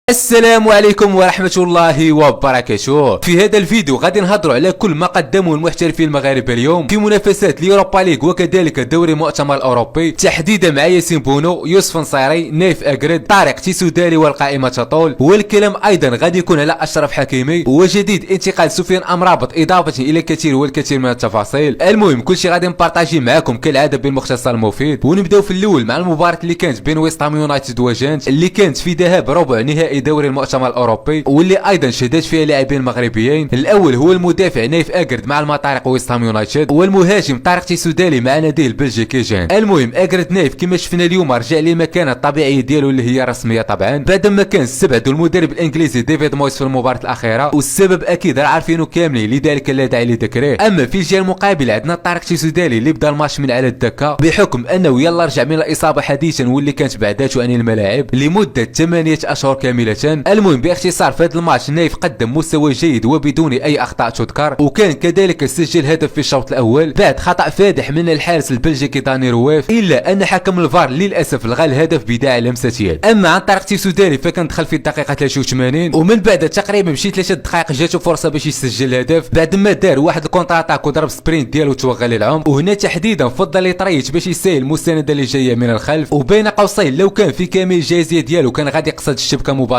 السلام عليكم ورحمة الله وبركاته. في هذا الفيديو غادي نهضروا على كل ما قدمه المحترفين المغاربه اليوم في منافسات اليوروبا ليغ وكذلك دوري المؤتمر الاوروبي، تحديدا مع ياسين بونو، يوسف نصيري، نايف اكرد، طارق تيسودالي والقائمة تطول. والكلام ايضا غادي يكون على اشرف حكيمي وجديد انتقال سفيان امرابط، اضافة الى الكثير والكثير من التفاصيل. المهم كلشي غادي نبارطاجي معكم كالعاده بالمختصر المفيد، ونبداو في الاول مع المباراة اللي كانت بين ويست هام يونايتد وجانت، اللي كانت في ذهاب ربع نهائي دوري المؤتمر الاوروبي، واللي ايضا شهدت فيها لاعبين مغربيين. الاول هو المدافع نايف اكرد مع المطارق ويست هام يونايتد، والمهاجم طارق تيسودالي مع ناديه البلجيكي جان. المهم اكرد نايف كما شفنا اليوم رجع لمكانه الطبيعيه ديالو اللي هي رسميه طبعا، بعد ما كان استبعدوا المدرب الانجليزي ديفيد مويس في المباراه الاخيره، والسبب اكيد راه عارفينه كاملين لذلك لا داعي لذكره. اما في الجهه المقابله عندنا طارق تيسودالي اللي بدا الماتش من على الدكه بحكم انه يلا رجع من الاصابه حديثا واللي كانت بعدته عن الملاعب لمده 8 اشهر كامله. المهم باختصار في هذا الماتش نايف قدم مستوى جيد وبدون اي اخطاء تذكر، وكان كذلك سجل هدف في الشوط الاول بعد خطا فادح من الحارس البلجيكي داني رواف، الا ان حكم الفار للاسف لغى الهدف بداعي لمسه يد. اما عن طريق تيسودالي فكان دخل في الدقيقه 83، ومن بعد تقريبا بشي 3 دقائق جاتو فرصه باش يسجل الهدف بعد ما دار واحد الكونتر اتاك وضرب سبرينت ديالو توغل للعمق، وهنا تحديدا فضل يطريش باش يسيل المسانده اللي جايه من الخلف، وبين قوسين لو كان في كامل الجاهزيه ديالو كان غادي يقصد الشبكه مباشره.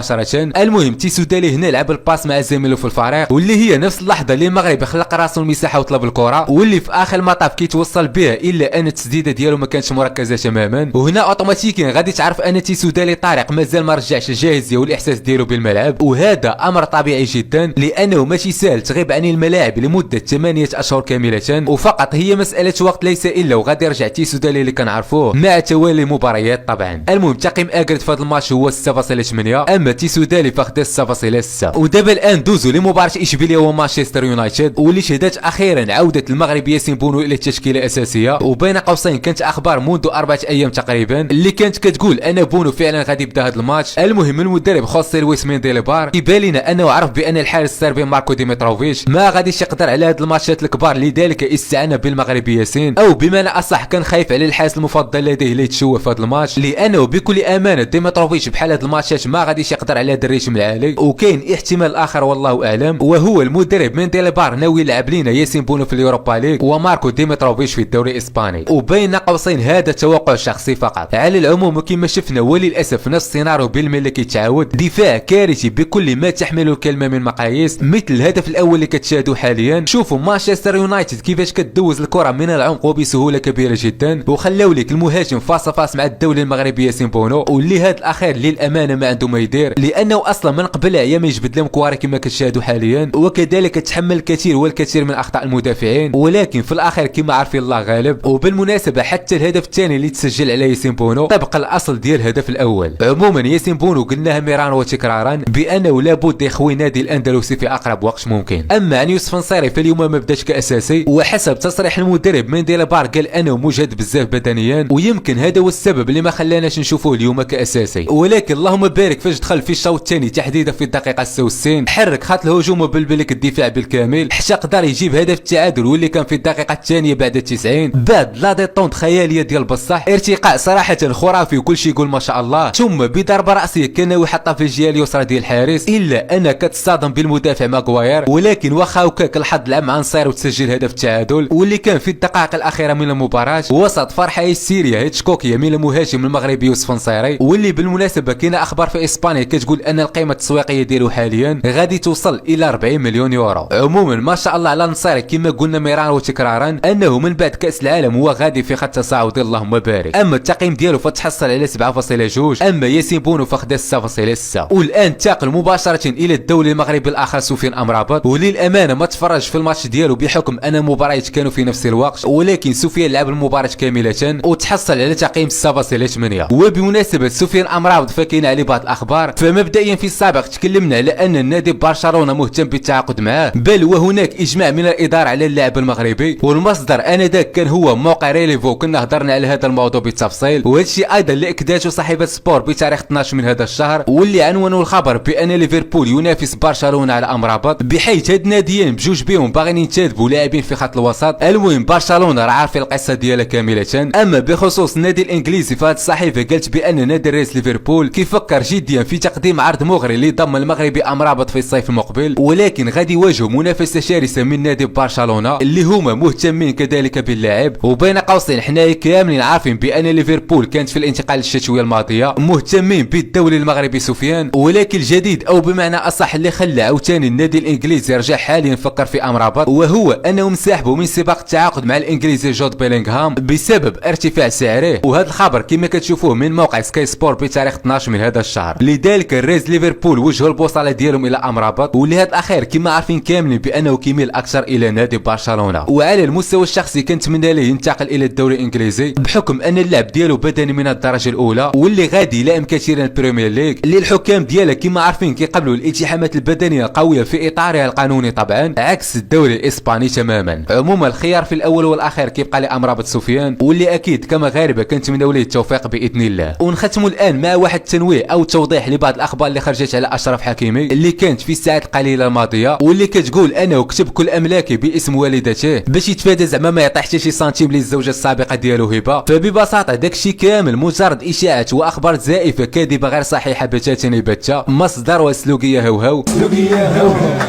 المهم تيسودالي هنا لعب الباس مع زميله في الفريق، واللي هي نفس اللحظه اللي المغرب خلق راسو المساحه وطلب الكره، واللي في اخر المطاف كيتوصل بها الا ان التسديده ديالو ما كانتش مركزه تماما. وهنا اوتوماتيكيا غادي تعرف ان تيسودالي طارق مازال ما رجعش الجاهزيه والاحساس ديالو بالملعب، وهذا امر طبيعي جدا لانه ماشي سهل تغيب عن الملاعب لمده 8 اشهر كامله، وفقط هي مساله وقت ليس الا وغادي يرجع تيسودالي اللي كنعرفوه مع توالي المباريات طبعا. المهم تقييم اكرد في هذا الماتش هو 6.8، اما تيسودالي فاخذ 6.6. ودابا الان دوزو لمباراه اشبيليه ومانشستر يونايتد، واللي شهدت اخيرا عوده المغرب ياسين بونو الى التشكيله الاساسيه، وبين قوسين كانت اخبار منذ 4 ايام تقريبا اللي كانت كتقول ان بونو فعلا غادي يبدا هذا الماتش. المهم المدرب خوسي لويس مينديلبار كيبان لنا انه عرف بان الحارس السربي ماركو ديمتروفيتش ما غاديش يقدر على هاد الماتشات الكبار، لذلك استعان بالمغربي ياسين، او بمعنى اصح كان خايف على الحارس المفضل لديه اللي يتشوه في هذا الماتش، لانه بكل امانه ديمتروفيتش بحال هاد الماتشات ما غاديش يقدر على هاد الريتم العالي. وكاين احتمال اخر والله اعلم، وهو المدرب مينديلبار ناوي يلعب لينا ياسين بونو في اليوروبا ليغ وماركو ديمتروفيتش في الدوري الاسباني، وبين قوسين هذا توقع شخصي فقط. على العموم كما شفنا وللاسف نفس السيناريو بالملي كيتعاود، دفاع كارثي بكل ما تحمله الكلمه من مقاييس، مثل الهدف الاول اللي كتشاهدوا حاليا. شوفوا مانشستر يونايتد كيفاش كتدوز الكره من العمق وبسهوله كبيره جدا، وخلاو لك المهاجم فاس فاس مع الدولي المغربي ياسين بونو، واللي هذا الاخير للامانه ما عنده ما يدير، لانه اصلا من قبل عيا ما يجبد لهم كواري كما كتشاهدوا حاليا، وكذلك تحمل الكثير والكثير من اخطاء المدافعين، ولكن في الاخير كما عارفين الله غالب. وبالمناسبه حتى الهدف الثاني اللي تسجل على ياسين بونو طبق الاصل ديال الهدف الاول. عموما ياسين بونو قلناها مرارا وتكرارا بانه لابد يخوي نادي الاندلسي في اقرب وقت ممكن. اما عن يوسف نصيري فاليوم ما بداش كاساسي، وحسب تصريح المدرب مينديلبار قال انه مجهد بزاف بدنيا، ويمكن هذا هو السبب اللي ما خلاناش نشوفوه اليوم كاساسي. ولكن اللهم بارك فاش دخل في الشوط الثاني تحديدا في الدقيقه 66 حرك خط الهجوم وبلبلك الدفاع بالكامل، حتى قدر يجيب هدف التعادل واللي كان في الدقيقه الثانيه بعد 90 بعد لا ديطونت خياليه ديال بصح، ارتقاء صراحه خرافي وكل شيء يقول ما شاء الله، ثم بضربه راسيه كان يحطها في الجهه اليسرى ديال الحارس، الا انها كتصادم بالمدافع ماغواير، ولكن واخا هكاك الحظ لعب مع نصير وتسجل هدف التعادل واللي كان في الدقائق الاخيره من المباراه، وسط فرحه هيستيريا هيتشكوكيه من المهاجم المغربي يوسف نصيري، واللي بالمناسبه كاينه اخبار في اسبانيا كتقول ان القيمه التسويقيه ديالو حاليا غادي توصل الى 40 مليون يورو. عموما ما شاء الله على نصيري كما قلنا مرارا وتكرارا انه من بعد كاس العالم هو غادي في خط تصاعدي اللهم بارك. اما التقييم ديالو فتحصل على 7.2، اما ياسين بونو فاخذ 6.6. والان انتقل مباشره الى الدولي المغربي الاخر سفيان امرابط، وللامانه ما تفرج في الماتش ديالو بحكم ان المباريات كانوا في نفس الوقت، ولكن سفيان لعب المباراه كامله وتحصل على تقييم 6.8. وبمناسبه سفيان امرابط فكاين عليه بعض الاخبار، فمبدئيا في السابق تكلمنا على ان النادي برشلونه مهتم بالتعاقد معاه، بل وهناك اجماع من الاداره على اللاعب المغربي، والمصدر انذاك كان هو موقع ريليفو، كنا هضرنا على هذا الموضوع بالتفصيل، وهذا الشيء ايضا اللي اكدته صحيفه سبور بتاريخ 12 من هذا الشهر، واللي عنونوا الخبر بان ليفربول ينافس برشلونه على امرابط، بحيث هاد الناديين بجوج بهم باغيين ينتدبوا لاعبين في خط الوسط. المهم برشلونه راه عارف القصه ديالها كامله. اما بخصوص النادي الانجليزي فهاد الصحيفه قالت بان نادي الريس ليفربول كيفكر جديا في تقديم عرض مغري اللي ضم المغربي امرابط في الصيف المقبل، ولكن غادي يواجهوا منافسه شرسه من نادي برشلونه اللي هما مهتمين كذلك باللاعب. وبين قوسين حنايا كاملين عارفين بان ليفربول كانت في الانتقال الشتويه الماضيه مهتمين بالدولي المغربي سفيان، ولكن الجديد او بمعنى اصح اللي خلى عاوتاني النادي الانجليزي يرجع حاليا يفكر في امرابط وهو انهم سحبوا من سباق التعاقد مع الانجليزي جود بيلينغهام بسبب ارتفاع سعره. وهذا الخبر كما كتشوفوه من موقع سكاي سبورت بتاريخ 12 من هذا الشهر. لذلك الريز ليفربول وجهوا البوصله ديالهم الى امرابط، ولهذا الاخير كما عارفين كاملين بانه كيميل اكثر الى نادي برشلونه. وعلى المستوى الشخصي كنتمنى ليه ينتقل الى الدوري الانجليزي بحكم ان اللعب ديالو بدني من الدرجه الاولى واللي غادي يلائم كثيرا البريمير ليغ اللي الحكام ديالها كما عارفين كيقبلوا الالتحامات البدنيه القويه في اطارها القانوني طبعا عكس الدوري الاسباني تماما. عموما الخيار في الاول والاخير كيبقى لامرابط سفيان، واللي اكيد كمغاربه كنتمناو ليه التوفيق باذن الله. ونختموا الان مع واحد التنويه او توضيح لبعض الاخبار اللي خرجت على اشرف حكيمي اللي كانت في الساعات القليله الماضيه، واللي كتقول انه كتب كل املاكي باسم والدته باش يتفادى زعما ما يعطي حتى شي سنتيم للزوجه السابقه ديالو هبه. فببساطه داكشي كامل مجرد اشاعات واخبار زائفه كاذبه غير صحيحه بتاتا بتا، مصدر وسلوكيه هوهو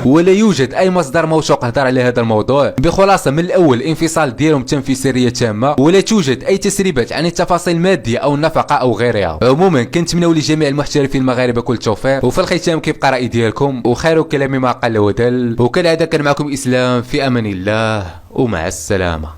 ولا يوجد اي مصدر موثوق هضر على هذا الموضوع. بخلاصه من الاول الانفصال ديالهم تم في سريه تامه ولا توجد اي تسريبات عن التفاصيل الماديه او النفقه او غيرها. عموما كنتمناو لجميع المحترفين المغاربه كل التوفيق، وفي الختام كيبقى راي ديالكم وخير كلامي ما قل ودل، وكالعاده كان معكم اسلام في امان الله ومع السلامه.